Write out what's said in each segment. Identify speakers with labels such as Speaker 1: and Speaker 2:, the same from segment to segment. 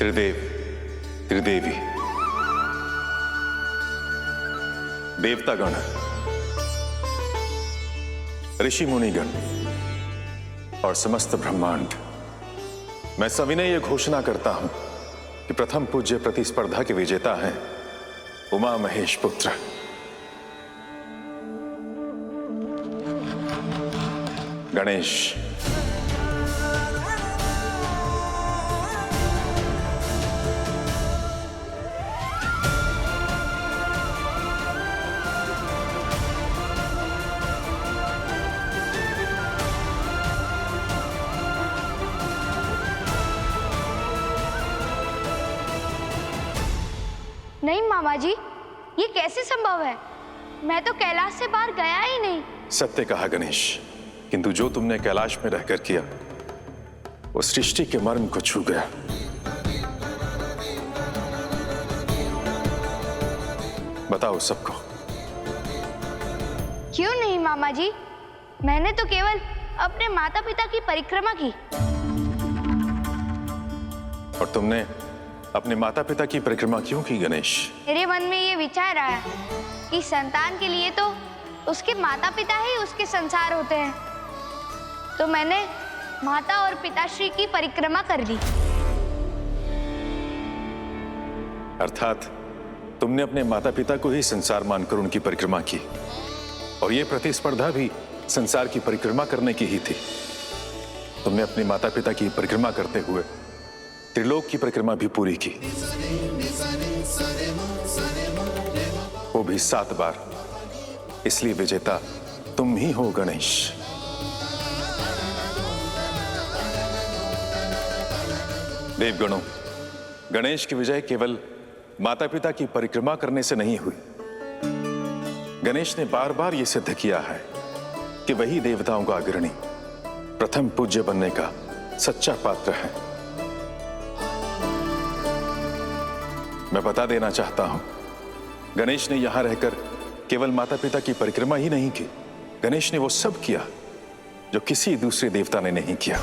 Speaker 1: त्रिदेव, त्रिदेवी, देवतागण, ऋषि मुनिगण और समस्त ब्रह्मांड, मैं सविनय यह घोषणा करता हूं कि प्रथम पूज्य प्रतिस्पर्धा के विजेता हैं उमा महेश पुत्र गणेश।
Speaker 2: नहीं मामा जी, ये कैसे संभव है? मैं तो कैलाश से बाहर गया ही नहीं।
Speaker 1: सत्य कहा गणेश, किंतु जो तुमने कैलाश में रहकर किया वो सृष्टि के मर्म को छू गया। बताओ सबको।
Speaker 2: क्यों नहीं मामा जी, मैंने तो केवल अपने माता पिता की परिक्रमा की।
Speaker 1: और तुमने अपने माता पिता की परिक्रमा क्यों की गणेश?
Speaker 2: मेरे मन में ये विचार आया कि संतान के लिए तो उसके माता पिता ही उसके संसार होते हैं, तो मैंने माता और पिताश्री की परिक्रमा कर ली।
Speaker 1: अर्थात तुमने अपने माता पिता को ही संसार मानकर उनकी परिक्रमा की, और यह प्रतिस्पर्धा भी संसार की परिक्रमा करने की ही थी। तुमने अपने माता पिता की परिक्रमा करते हुए त्रिलोक की परिक्रमा भी पूरी की, वो भी 7 बार। इसलिए विजेता तुम ही हो गणेश। देवगणों, गणेश की विजय केवल माता पिता की परिक्रमा करने से नहीं हुई। गणेश ने बार बार यह सिद्ध किया है कि वही देवताओं का अग्रणी, प्रथम पूज्य बनने का सच्चा पात्र है। मैं बता देना चाहता हूं, गणेश ने यहां रहकर केवल माता पिता की परिक्रमा ही नहीं की, गणेश ने वो सब किया जो किसी दूसरे देवता ने नहीं किया।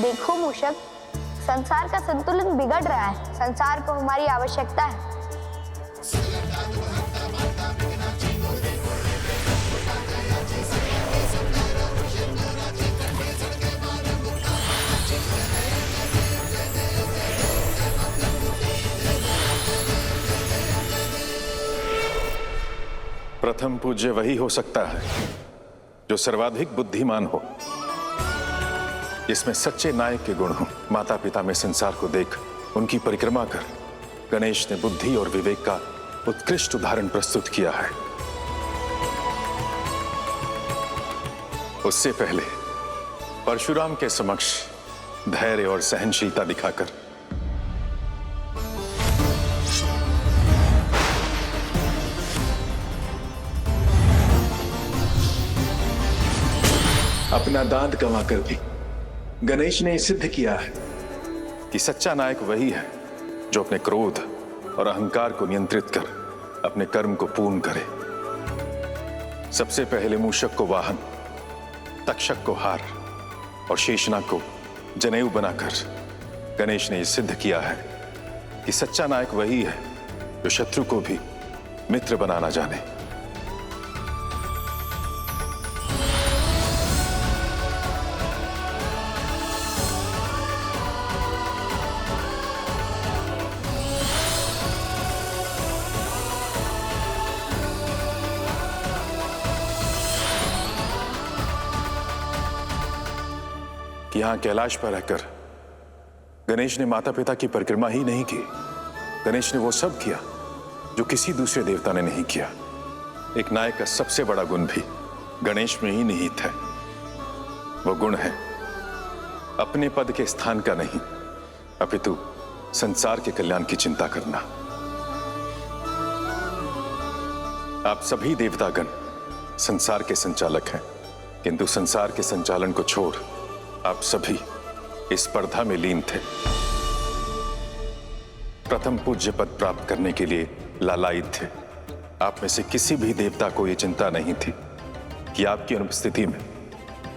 Speaker 2: देखो मूषक, संसार का संतुलन बिगड़ रहा है। संसार को हमारी आवश्यकता है।
Speaker 1: प्रथम पूज्य वही हो सकता है जो सर्वाधिक बुद्धिमान हो, जिसमें सच्चे नायक के गुण हो। माता पिता में संसार को देख उनकी परिक्रमा कर गणेश ने बुद्धि और विवेक का उत्कृष्ट उदाहरण प्रस्तुत किया है। उससे पहले परशुराम के समक्ष धैर्य और सहनशीलता दिखाकर
Speaker 3: अपना दांत गंवाकर भी गणेश ने सिद्ध किया है
Speaker 1: कि सच्चा नायक वही है जो अपने क्रोध और अहंकार को नियंत्रित कर अपने कर्म को पूर्ण करे। सबसे पहले मूषक को वाहन, तक्षक को हार और शेषनाग को जनेऊ बनाकर गणेश ने यह सिद्ध किया है कि सच्चा नायक वही है जो शत्रु को भी मित्र बनाना जाने। यहां कैलाश पर रहकर गणेश ने माता पिता की परिक्रमा ही नहीं की, गणेश ने वो सब किया जो किसी दूसरे देवता ने नहीं किया। एक नायक का सबसे बड़ा गुण भी गणेश में ही निहित है। वो गुण है अपने पद के स्थान का नहीं, अपितु संसार के कल्याण की चिंता करना। आप सभी देवतागण संसार के संचालक हैं, किंतु संसार के संचालन को छोड़ आप सभी इस स्पर्धा में लीन थे। प्रथम पूज्य पद प्राप्त करने के लिए लालायित थे। आप में से किसी भी देवता को यह चिंता नहीं थी कि आपकी अनुपस्थिति में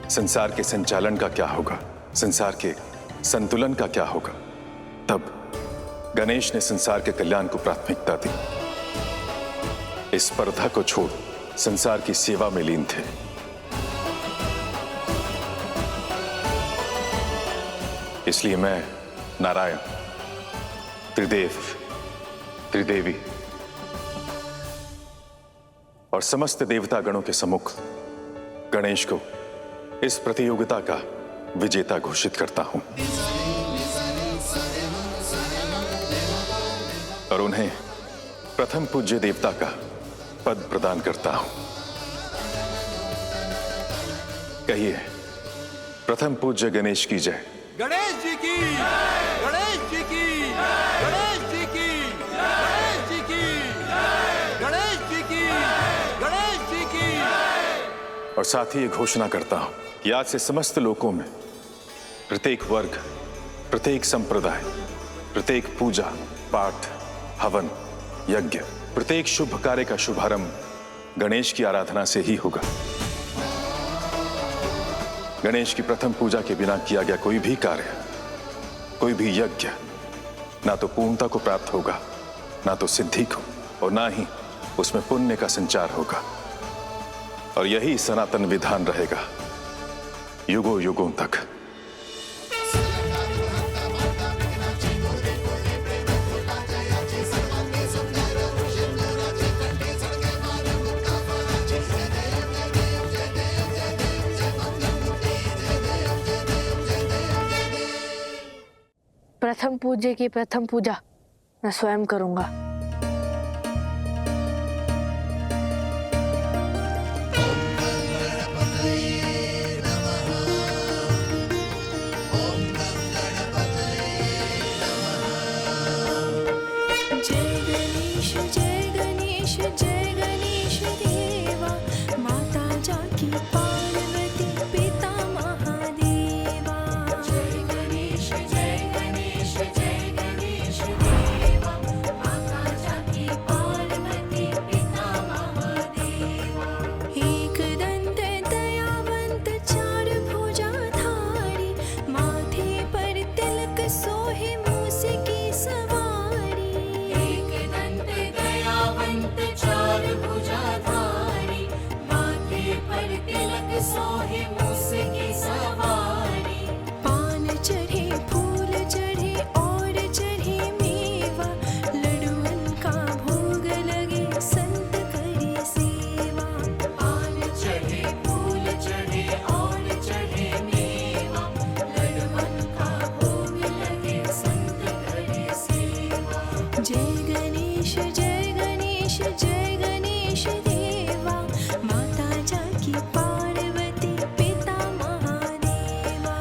Speaker 1: संसार के संचालन का क्या होगा। संसार के संतुलन का क्या होगा। तब गणेश ने संसार के कल्याण को प्राथमिकता दी। इस स्पर्धा को छोड़ संसार की सेवा में लीन थे। इसलिए मैं नारायण, त्रिदेव, त्रिदेवी और समस्त देवता गणों के सम्मुख गणेश को इस प्रतियोगिता का विजेता घोषित करता हूं और उन्हें प्रथम पूज्य देवता का पद प्रदान करता हूं। कहिए, प्रथम पूज्य गणेश की जय।
Speaker 4: गणेश जी की, गणेश जी की, गणेश जी की, गणेश जी की, गणेश जी की, गणेश जी की।
Speaker 1: और साथ ही ये घोषणा करता हूं कि आज से समस्त लोकों में प्रत्येक वर्ग, प्रत्येक संप्रदाय, प्रत्येक पूजा पाठ, हवन, यज्ञ, प्रत्येक शुभ कार्य का शुभारंभ गणेश की आराधना से ही होगा। गणेश की प्रथम पूजा के बिना किया गया कोई भी कार्य, कोई भी यज्ञ ना तो पूर्णता को प्राप्त होगा, ना तो सिद्धि को, और ना ही उसमें पुण्य का संचार होगा। और यही सनातन विधान रहेगा युगों युगों तक।
Speaker 5: प्रथम पूज्य की प्रथम पूजा मैं स्वयं करूंगा।
Speaker 6: जय गणेश जय गणेश जय गणेश देवा, माता जाकी पार्वती पिता महादेवा। जय गणेश जय गणेश जय गणेश देवा, माता जाकी पार्वती पिता महादेवा। एक दंत दयावंत चार भुजाधारी, माथे पर तिलक सोहे मूस की सवारी। एक दंत दयावंत चार भुजाधारी, माथे पर तिलक सोहे मूस की सवारी। पान चढ़े फूल चढ़े और चढ़े मेवा, लड्डुअन का भोग लगे संत करे सेवा। पान चढ़े फूल चढ़े और चढ़े मेवा, लड्डुअन का भोग लगे संत करे सेवा। जय गणेश जय गणेश जय गणेश देवा, माता जाकी पार्वती पिता महादेवा।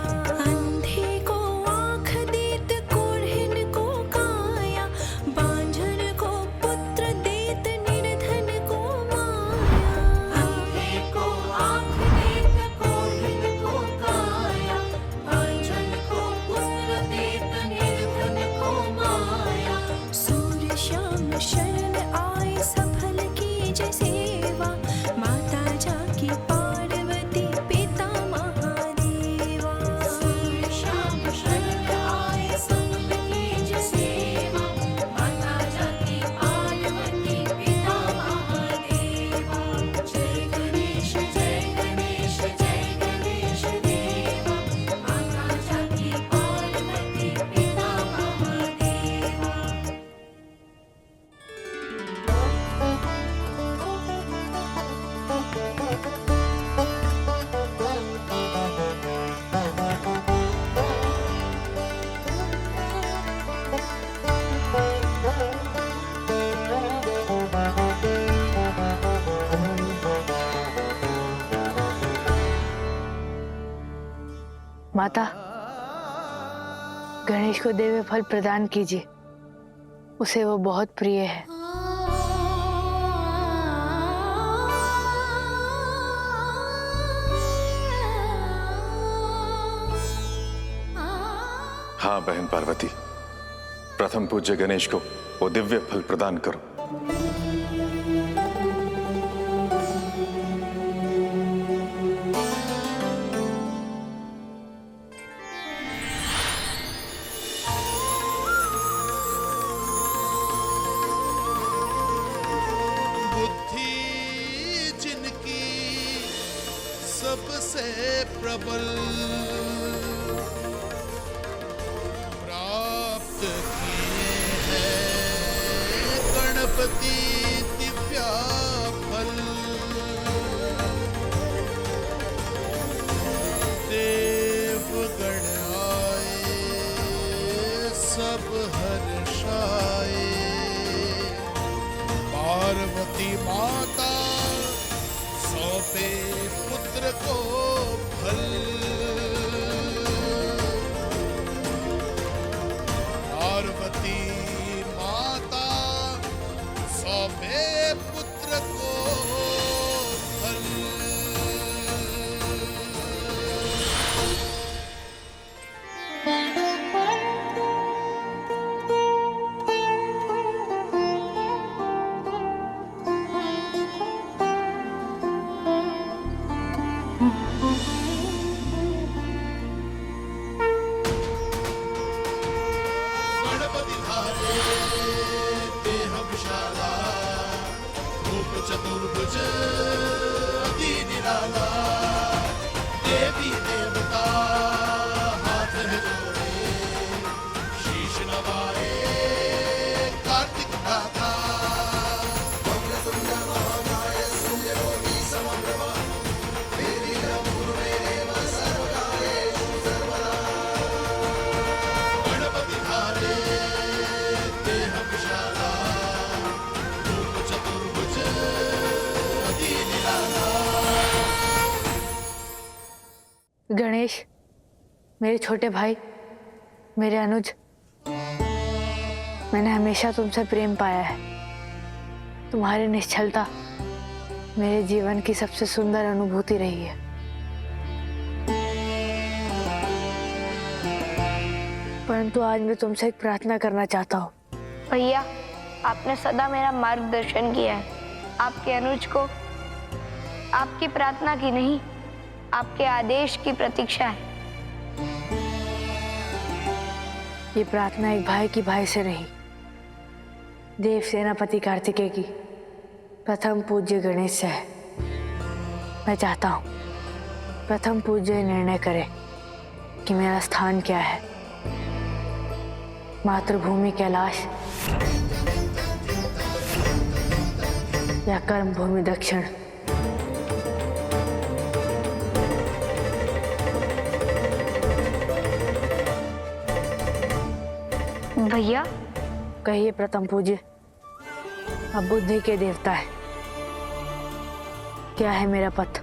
Speaker 6: अंधे को आँख देत कोढ़िन को काया, बांझन को पुत्र देत निर्धन को माया। अंधे को आँख देत कोढ़िन को काया, बांझन को पुत्र देत निर्धन को माया। सूर्य श्याम शरण आए सफल कीज सेवा, माता जाकी पार्वती पिता महादेवा। सूर्य श्याम शरण आए सफल कीज सेवा, माता जाकी पार्वती पिता महादेवा। जय गणेश जय गणेश जय गणेश देवा, माता जाकी पार्वती पिता महादेवा।
Speaker 5: माता, गणेश को दिव्य फल प्रदान कीजिए, उसे वो बहुत प्रिय है।
Speaker 1: हाँ बहन पार्वती, प्रथम पूज्य गणेश को वो दिव्य फल प्रदान करो।
Speaker 7: से प्रबल प्राप्त किए हैं गणपति दिव्या फल। देवगण आए सब हर्षाए, पार्वती माता सौंपे पुत्र को फल। पार्वती माता सौंपे पुत्र को फल। गणपति धारे देह विशाला, रूप चतुर्भुज अति निराला। देवी देवता हाथ है जोड़े, शीश नवाए कार्तिक दाता। वक्रतुंड महाकाय सूर्यकोटि समप्रभा, निर्विघ्नं कुरु मे देव सर्वकार्येषु सर्वदा। गणपति धारे देह विशाला, रूप चतुर्भुज अति निराला।
Speaker 5: गणेश, मेरे छोटे भाई, मेरे अनुज, मैंने हमेशा तुमसे प्रेम पाया है। तुम्हारी निश्चलता मेरे जीवन की सबसे सुंदर अनुभूति रही है। परंतु आज मैं तुमसे एक प्रार्थना करना चाहता हूँ।
Speaker 2: भैया, आपने सदा मेरा मार्गदर्शन किया है। आपके अनुज को आपकी प्रार्थना की नहीं, आपके आदेश की प्रतीक्षा है।
Speaker 5: ये प्रार्थना एक भाई की भाई से नहीं, देव सेनापति कार्तिकेय की प्रथम पूज्य गणेश से है। मैं चाहता हूँ प्रथम पूज्य निर्णय करे कि मेरा स्थान क्या है, मातृभूमि कैलाश या कर्म भूमि दक्षिण।
Speaker 2: भैया,
Speaker 5: कहिए प्रथम पूज्य, अब बुद्धि के देवता है, क्या है मेरा पथ?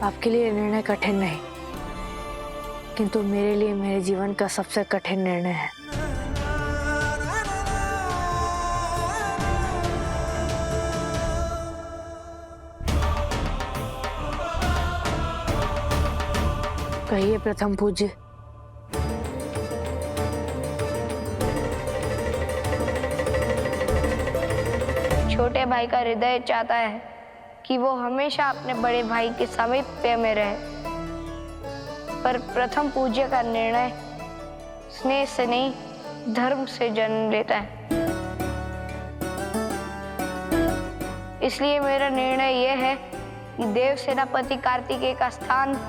Speaker 5: आपके लिए निर्णय कठिन नहीं, किंतु मेरे लिए मेरे जीवन का सबसे कठिन निर्णय है। कहिए प्रथम पूज्य।
Speaker 2: छोटे भाई का हृदय चाहता है कि वो हमेशा अपने बड़े भाई के सामीप्य में रहे, पर प्रथम पूज्य का निर्णय स्नेह से नहीं, धर्म से जन्म लेता है। इसलिए मेरा निर्णय यह है कि देव सेनापति कार्तिकेय का स्थान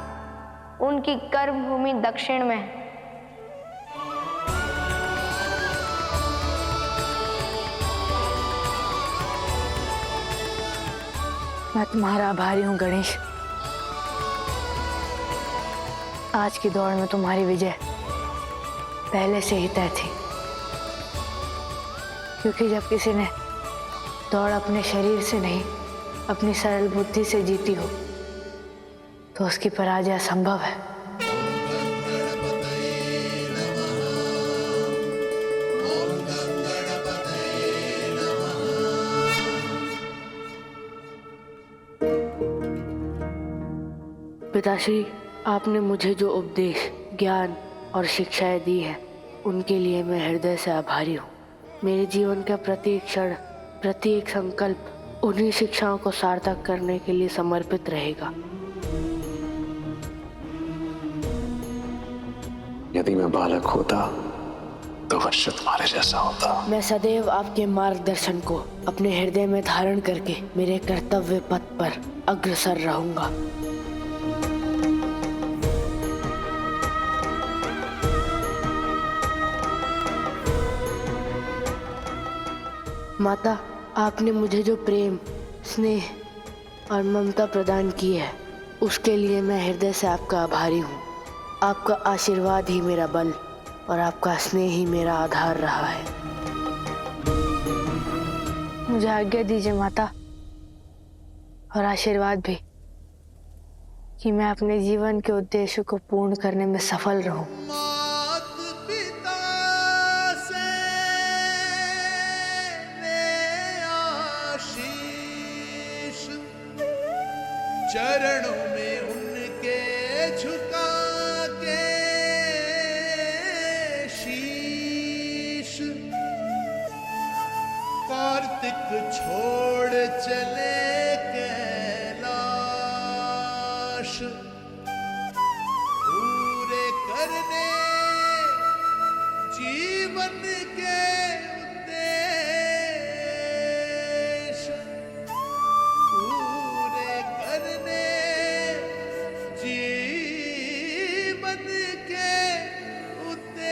Speaker 2: उनकी कर्म भूमि दक्षिण में है।
Speaker 5: मैं तुम्हारा आभारी हूँ गणेश। आज की दौड़ में तुम्हारी विजय पहले से ही तय थी, क्योंकि जब किसी ने दौड़ अपने शरीर से नहीं, अपनी सरल बुद्धि से जीती हो, तो उसकी पराजय असंभव है। पिताश्री, आपने मुझे जो उपदेश, ज्ञान और शिक्षाएं दी हैं, उनके लिए मैं हृदय से आभारी हूँ। मेरे जीवन का प्रत्येक क्षण, प्रत्येक संकल्प उन्हीं शिक्षाओं को सार्थक करने के लिए समर्पित रहेगा।
Speaker 3: यदि मैं बालक होता तो वंश तुम्हारे जैसा होता।
Speaker 5: मैं सदैव आपके मार्गदर्शन को अपने हृदय में धारण करके मेरे कर्तव्य पथ पर अग्रसर रहूंगा। माता, आपने मुझे जो प्रेम, स्नेह और ममता प्रदान की है, उसके लिए मैं हृदय से आपका आभारी हूँ। आपका आशीर्वाद ही मेरा बल और आपका स्नेह ही मेरा आधार रहा है। मुझे आज्ञा दीजिए माता, और आशीर्वाद भी, कि मैं अपने जीवन के उद्देश्य को पूर्ण करने में सफल रहूं।
Speaker 7: मात पिता से ले आशीष, चरणों में उनके झुका के शीश, कार्तिक छोड़ चले कैलाश, पूरे करने जीवन के उद्देश्य, पूरे करने जीवन के उद्देश्य।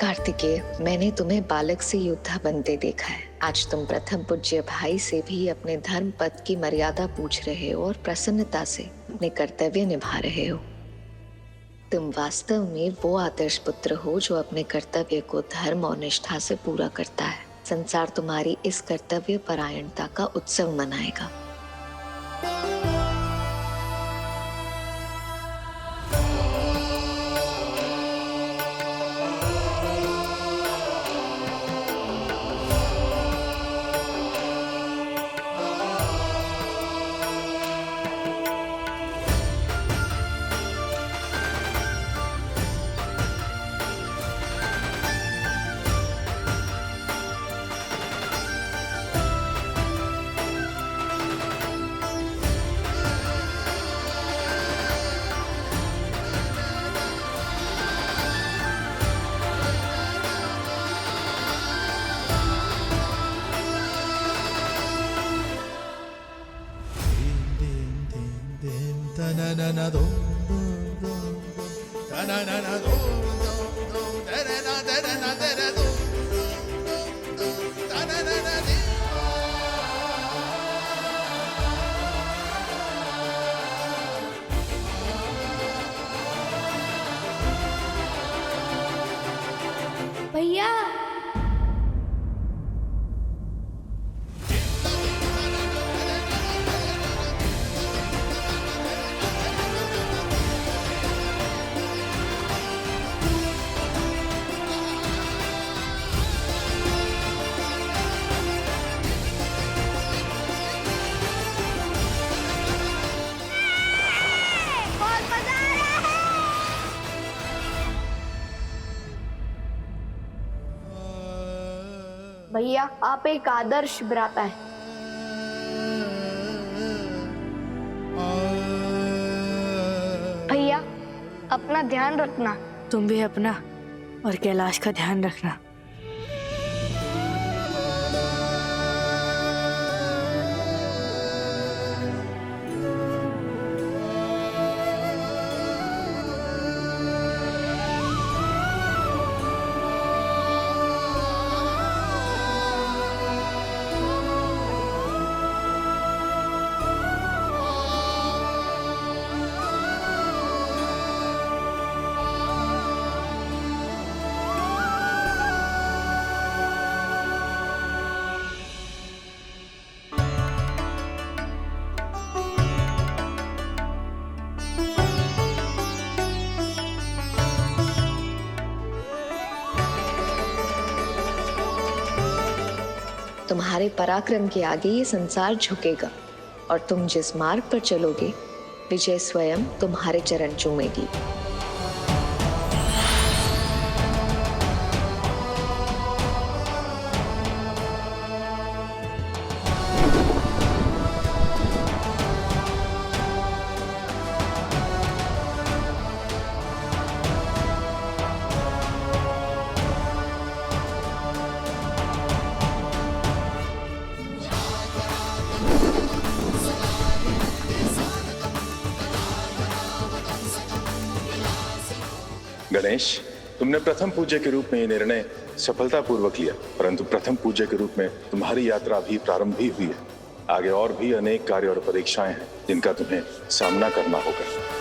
Speaker 8: कार्तिकेय, मैंने तुम्हें बालक से योद्धा बनते देखा है। आज तुम प्रथम पूज्य भाई से भी अपने धर्म पद की मर्यादा पूछ रहे हो और प्रसन्नता से अपने कर्तव्य निभा रहे हो। तुम वास्तव में वो आदर्श पुत्र हो जो अपने कर्तव्य को धर्म और निष्ठा से पूरा करता है। संसार तुम्हारी इस कर्तव्य परायणता का उत्सव मनाएगा।
Speaker 2: भैया, बहुत मजा आ रहा है। भैया, आप एक आदर्श भ्राता हैं। भैया, अपना ध्यान रखना।
Speaker 5: तुम भी अपना और कैलाश का ध्यान रखना।
Speaker 8: तुम्हारे पराक्रम के आगे ये संसार झुकेगा और तुम जिस मार्ग पर चलोगे, विजय स्वयं तुम्हारे चरण चूमेगी।
Speaker 1: गणेश, तुमने प्रथम पूज्य के रूप में ये निर्णय सफलतापूर्वक लिया, परंतु प्रथम पूज्य के रूप में तुम्हारी यात्रा भी प्रारंभ ही हुई है। आगे और भी अनेक कार्य और परीक्षाएं हैं जिनका तुम्हें सामना करना होगा।